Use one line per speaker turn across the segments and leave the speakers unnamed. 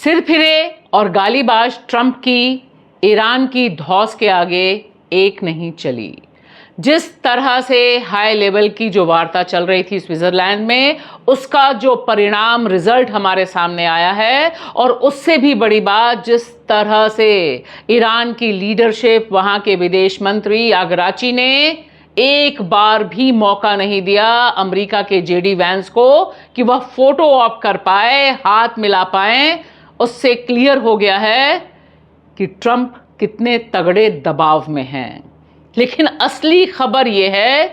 सिरफिरे और गालीबाज ट्रंप की ईरान की धौंस के आगे एक नहीं चली। जिस तरह से हाई लेवल की जो वार्ता चल रही थी स्विट्जरलैंड में, उसका जो परिणाम रिजल्ट हमारे सामने आया है, और उससे भी बड़ी बात जिस तरह से ईरान की लीडरशिप, वहां के विदेश मंत्री यागराची ने एक बार भी मौका नहीं दिया अमेरिका के जेडी वैंस को कि वह फोटो ऑप कर पाए, हाथ मिला पाए। उससे क्लियर हो गया है कि ट्रंप कितने तगड़े दबाव में हैं। लेकिन असली खबर यह है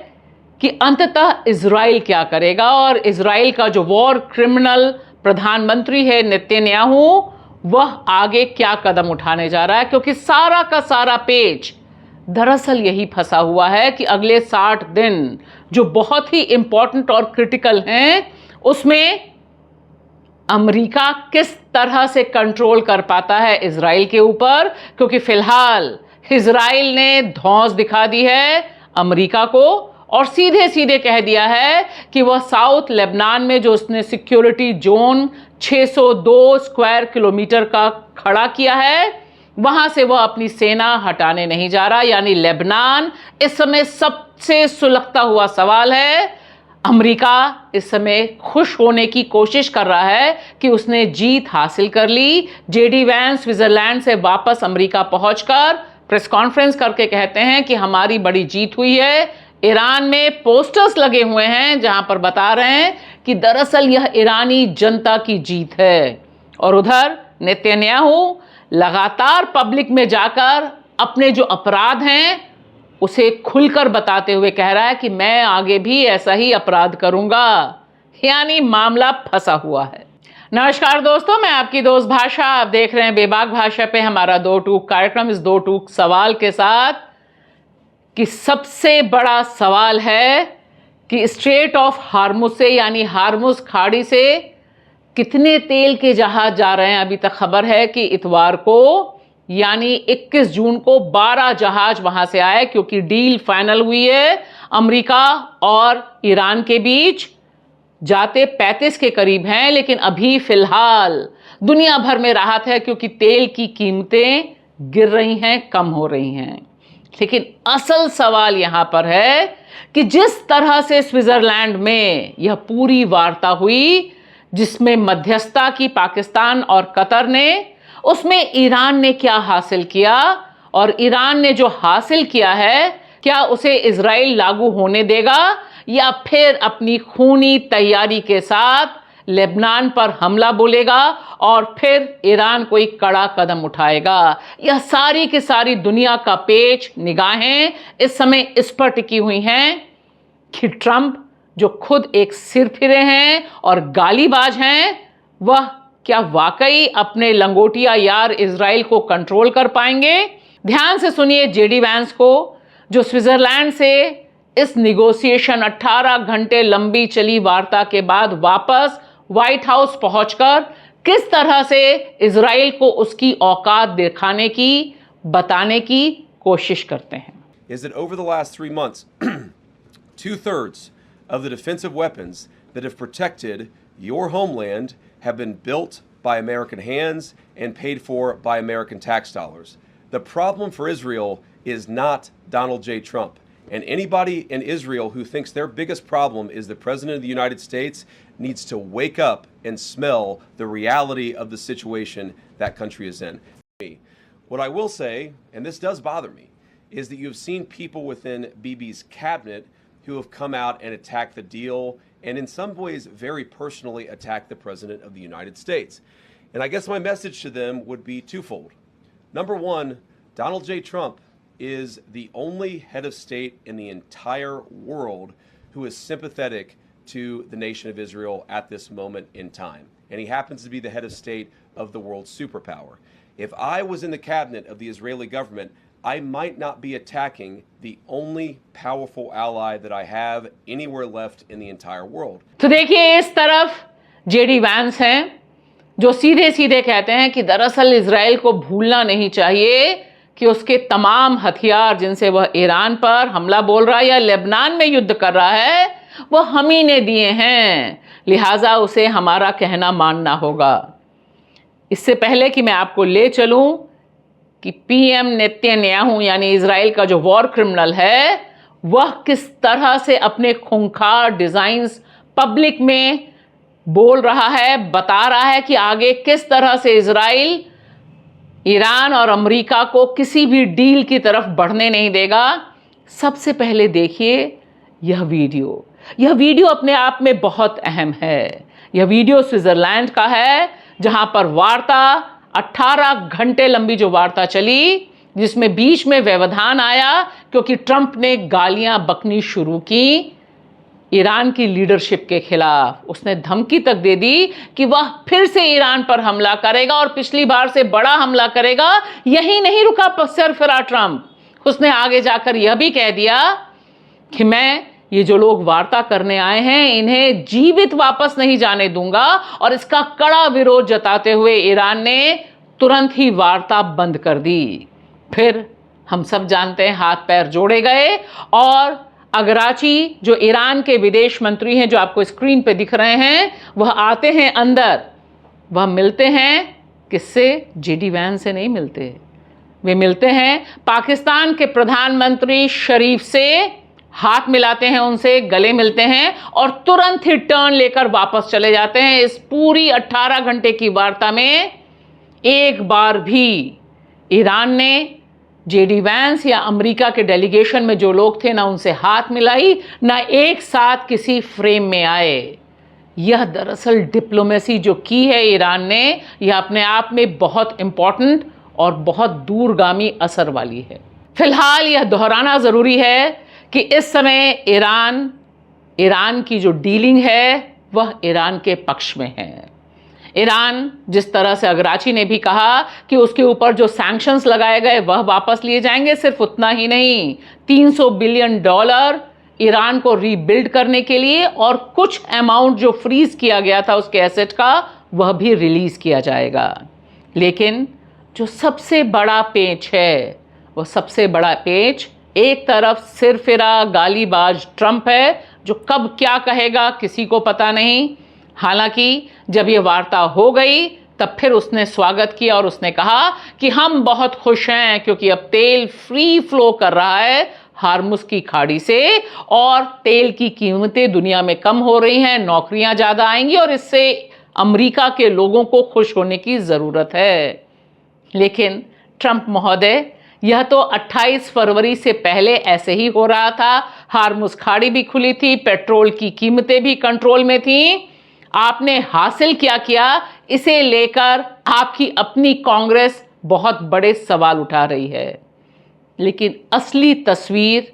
कि अंततः इजराइल क्या करेगा, और इजराइल का जो वॉर क्रिमिनल प्रधानमंत्री है नेतन्याहू, वह आगे क्या कदम उठाने जा रहा है। क्योंकि सारा का सारा पेज दरअसल यही फंसा हुआ है कि अगले 60 दिन जो बहुत ही इंपॉर्टेंट और क्रिटिकल हैं, उसमें अमेरिका किस तरह से कंट्रोल कर पाता है इजराइल के ऊपर। क्योंकि फिलहाल इजराइल ने धौंस दिखा दी है अमेरिका को, और सीधे सीधे कह दिया है कि वह साउथ लेबनान में जो उसने सिक्योरिटी जोन 602 स्क्वायर किलोमीटर का खड़ा किया है, वहां से वह अपनी सेना हटाने नहीं जा रहा। यानी लेबनान इस समय सबसे सुलगता हुआ सवाल है। अमेरिका इस समय खुश होने की कोशिश कर रहा है कि उसने जीत हासिल कर ली। जेडी वैंस स्विट्जरलैंड से वापस अमेरिका पहुंचकर प्रेस कॉन्फ्रेंस करके कहते हैं कि हमारी बड़ी जीत हुई है। ईरान में पोस्टर्स लगे हुए हैं जहां पर बता रहे हैं कि दरअसल यह ईरानी जनता की जीत है। और उधर नेतन्याहू लगातार पब्लिक में जाकर अपने जो अपराध हैं उसे खुलकर बताते हुए कह रहा है कि मैं आगे भी ऐसा ही अपराध करूंगा। यानी मामला फंसा हुआ है। नमस्कार दोस्तों, मैं आपकी दोस्त भाषा। आप देख रहे हैं बेबाक भाषा पे हमारा दो टूक कार्यक्रम, इस दो टूक सवाल के साथ कि सबसे बड़ा सवाल है कि स्ट्रेट ऑफ हार्मुज से, यानी हार्मुज खाड़ी से कितने तेल के जहाज जा रहे हैं। अभी तक खबर है कि इतवार को यानी 21 जून को 12 जहाज वहां से आए, क्योंकि डील फाइनल हुई है अमेरिका और ईरान के बीच। जाते 35 के करीब हैं, लेकिन अभी फिलहाल दुनिया भर में राहत है क्योंकि तेल की कीमतें गिर रही हैं, कम हो रही हैं। लेकिन असल सवाल यहां पर है कि जिस तरह से स्विट्जरलैंड में यह पूरी वार्ता हुई, जिसमें मध्यस्थता की पाकिस्तान और कतर ने, उसमें ईरान ने क्या हासिल किया, और ईरान ने जो हासिल किया है क्या उसे इजराइल लागू होने देगा, या फिर अपनी खूनी तैयारी के साथ लेबनान पर हमला बोलेगा और फिर ईरान कोई कड़ा कदम उठाएगा। यह सारी की सारी दुनिया का पेच निगाहें इस समय इस पर टिकी हुई हैं कि ट्रंप, जो खुद एक सिरफिरे हैं और गालीबाज हैं, वह क्या वाकई अपने लंगोटिया यार इजराइल को कंट्रोल कर पाएंगे। ध्यान से सुनिए जेडी वैंस को, जो स्विट्जरलैंड से इस निगोशिएशन 18 घंटे लंबी चली वार्ता के बाद वापस व्हाइट हाउस पहुंचकर किस तरह से इजराइल को उसकी औकात दिखाने की, बताने की कोशिश करते हैं।
Is that over the last 3 months, 2/3 of the defensive weapons that have protected your homeland have been built by American hands and paid for by American tax dollars. The problem for Israel is not Donald J. Trump. And anybody in Israel who thinks their biggest problem is the President of the United States needs to wake up and smell the reality of the situation that country is in. What I will say, and this does bother me, is that you've seen people within Bibi's cabinet who have come out and attacked the deal, and in some ways very personally attacked the President of the United States. And I guess my message to them would be twofold. Number one, Donald J. Trump is the only head of state in the entire world who is sympathetic to the nation of Israel at this moment in time. And he happens to be the head of state of the world's superpower. If I was in the cabinet of the Israeli government, I might not be attacking the only powerful ally that I have anywhere left in the entire world.
तो देखिए, इस तरफ JD Vance हैं जो सीधे सीधे कहते हैं कि दरअसल इजराइल को भूलना नहीं चाहिए कि उसके तमाम हथियार जिनसे वह ईरान पर हमला बोल रहा है या लेबनान में युद्ध कर रहा है, वह हम ही ने दिए हैं, लिहाजा उसे हमारा कहना मानना होगा। इससे पहले कि मैं आपको ले चलूं कि पीएम नेतन्याहू यानी इजराइल का जो वॉर क्रिमिनल है वह किस तरह से अपने खूंखार डिजाइन्स पब्लिक में बोल रहा है, बता रहा है कि आगे किस तरह से इजराइल ईरान और अमेरिका को किसी भी डील की तरफ बढ़ने नहीं देगा। सबसे पहले देखिए यह वीडियो अपने आप में बहुत अहम है। यह वीडियो स्विट्जरलैंड का है जहां पर वार्ता 18 घंटे लंबी जो वार्ता चली, जिसमें बीच में व्यवधान आया क्योंकि ट्रंप ने गालियां बकनी शुरू की ईरान की लीडरशिप के खिलाफ। उसने धमकी तक दे दी कि वह फिर से ईरान पर हमला करेगा और पिछली बार से बड़ा हमला करेगा। यही नहीं रुका सरफिरा ट्रंप, उसने आगे जाकर यह भी कह दिया कि मैं ये जो लोग वार्ता करने आए हैं इन्हें जीवित वापस नहीं जाने दूंगा। और इसका कड़ा विरोध जताते हुए ईरान ने तुरंत ही वार्ता बंद कर दी। फिर हम सब जानते हैं हाथ पैर जोड़े गए और अगराची जो ईरान के विदेश मंत्री हैं, जो आपको स्क्रीन पे दिख रहे हैं, वह आते हैं अंदर। वह मिलते हैं किससे? जेडी वैंस से नहीं मिलते, वे मिलते हैं पाकिस्तान के प्रधानमंत्री शरीफ से, हाथ मिलाते हैं उनसे, गले मिलते हैं और तुरंत ही टर्न लेकर वापस चले जाते हैं। इस पूरी 18 घंटे की वार्ता में एक बार भी ईरान ने जेडी वैंस या अमेरिका के डेलीगेशन में जो लोग थे ना उनसे हाथ मिलाई, ना एक साथ किसी फ्रेम में आए। यह दरअसल डिप्लोमेसी जो की है ईरान ने, यह अपने आप में बहुत इंपॉर्टेंट और बहुत दूरगामी असर वाली है। फिलहाल यह दोहराना ज़रूरी है कि इस समय ईरान की जो डीलिंग है वह ईरान के पक्ष में है। ईरान, जिस तरह से अगराची ने भी कहा कि उसके ऊपर जो सैंक्शंस लगाए गए वह वापस लिए जाएंगे, सिर्फ उतना ही नहीं, $300 बिलियन ईरान को रीबिल्ड करने के लिए और कुछ अमाउंट जो फ्रीज किया गया था उसके एसेट का वह भी रिलीज किया जाएगा। लेकिन जो सबसे बड़ा पेच है, वह सबसे बड़ा पेच एक तरफ सिरफिरा गालीबाज ट्रंप है जो कब क्या कहेगा किसी को पता नहीं। हालांकि जब ये वार्ता हो गई तब फिर उसने स्वागत किया और उसने कहा कि हम बहुत खुश हैं क्योंकि अब तेल फ्री फ्लो कर रहा है हार्मुज की खाड़ी से और तेल की कीमतें दुनिया में कम हो रही हैं, नौकरियां ज़्यादा आएंगी और इससे अमेरिका के लोगों को खुश होने की ज़रूरत है। लेकिन ट्रंप महोदय, यह तो 28 फरवरी से पहले ऐसे ही हो रहा था। हार्मुज खाड़ी भी खुली थी, पेट्रोल की कीमतें भी कंट्रोल में थीं। आपने हासिल क्या किया, इसे लेकर आपकी अपनी कांग्रेस बहुत बड़े सवाल उठा रही है। लेकिन असली तस्वीर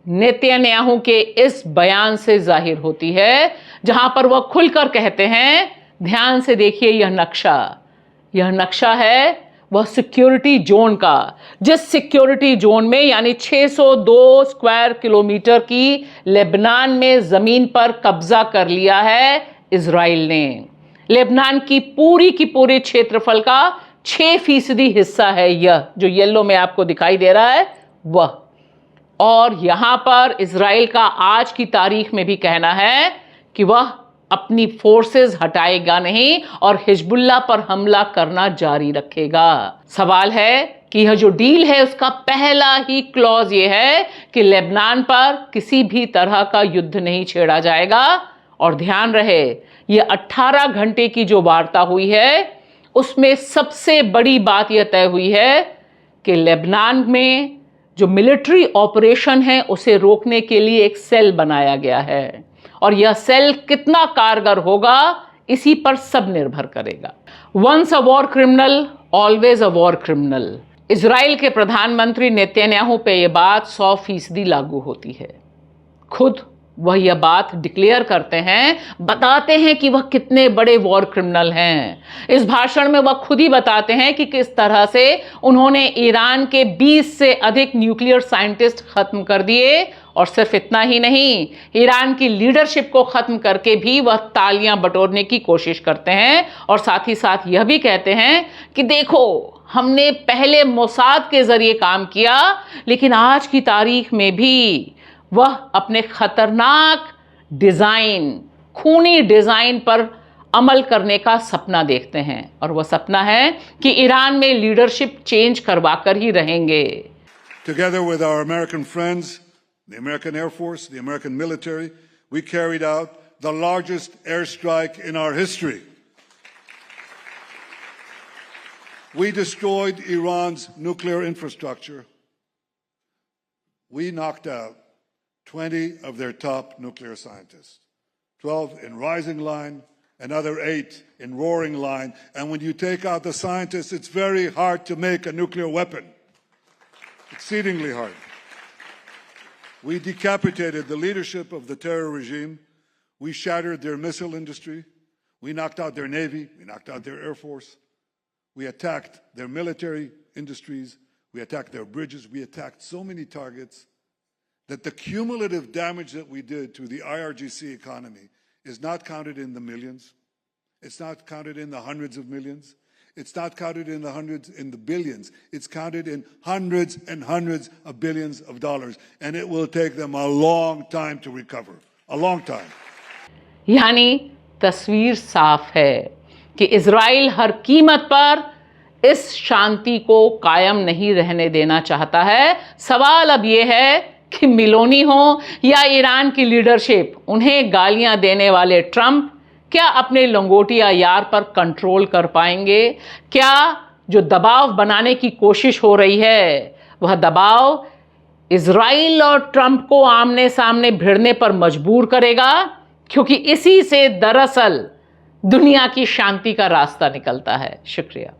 नेतन्याहू के इस बयान से जाहिर होती है जहां पर वह खुलकर कहते हैं, ध्यान से देखिए यह नक्शा है वह सिक्योरिटी जोन का, जिस सिक्योरिटी जोन में यानी 602 स्क्वायर किलोमीटर की लेबनान में जमीन पर कब्जा कर लिया है इजराइल ने। लेबनान की पूरे क्षेत्रफल का 6% हिस्सा है यह जो येलो में आपको दिखाई दे रहा है वह। और यहां पर इजराइल का आज की तारीख में भी कहना है कि वह अपनी फोर्सेस हटाएगा नहीं और हिजबुल्लाह पर हमला करना जारी रखेगा। सवाल है कि यह जो डील है उसका पहला ही क्लॉज ये है कि लेबनान पर किसी भी तरह का युद्ध नहीं छेड़ा जाएगा। और ध्यान रहे, ये 18 घंटे की जो वार्ता हुई है उसमें सबसे बड़ी बात यह तय हुई है कि लेबनान में जो मिलिट्री ऑपरेशन है उसे रोकने के लिए एक सेल बनाया गया है और यह सेल कितना कारगर होगा इसी पर सब निर्भर करेगा। Once a war criminal always a war criminal. Israel के प्रधानमंत्री नेतन्याहू पे यह बात 100% लागू होती है। खुद वह यह बात डिक्लेयर करते हैं, बताते हैं कि वह कितने बड़े वॉर क्रिमिनल हैं। इस भाषण में वह खुद ही बताते हैं कि किस तरह से उन्होंने ईरान के 20 से अधिक न्यूक्लियर साइंटिस्ट खत्म कर दिए और सिर्फ इतना ही नहीं, ईरान की लीडरशिप को खत्म करके भी वह तालियां बटोरने की कोशिश करते हैं और साथ ही साथ यह भी कहते हैं कि देखो, हमने पहले मोसाद के जरिए काम किया लेकिन आज की तारीख में भी वह अपने खतरनाक डिजाइन, खूनी डिजाइन पर अमल करने का सपना देखते हैं और वह सपना है कि ईरान में लीडरशिप चेंज करवाकर ही रहेंगे।
Together with our American friends, the American Air Force, the American military, we carried out the largest airstrike in our history. We destroyed Iran's nuclear infrastructure. We knocked out 20 of their top nuclear scientists, 12 in Rising Line, another 8 in Roaring Line. And when you take out the scientists, it's very hard to make a nuclear weapon. Exceedingly hard. We decapitated the leadership of the terror regime. We shattered their missile industry. We knocked out their Navy. We knocked out their Air Force. We attacked their military industries. We attacked their bridges. We attacked so many targets that the cumulative damage that we did to the IRGC economy is not counted in the millions. It's not counted in the hundreds of millions. It's not counted in the billions. It's counted in hundreds and hundreds of billions of dollars. And it will take them a long time to recover. A long time.
यानी तस्वीर साफ है कि Israel हर कीमत पर इस शांति को कायम नहीं रहने देना चाहता है। सवाल अब यह है कि मिलोनी हो या ईरान की लीडरशिप, उन्हें गालियां देने वाले ट्रंप क्या अपने लंगोटिया यार पर कंट्रोल कर पाएंगे? क्या जो दबाव बनाने की कोशिश हो रही है वह दबाव इजराइल और ट्रंप को आमने सामने भिड़ने पर मजबूर करेगा? क्योंकि इसी से दरअसल दुनिया की शांति का रास्ता निकलता है। शुक्रिया।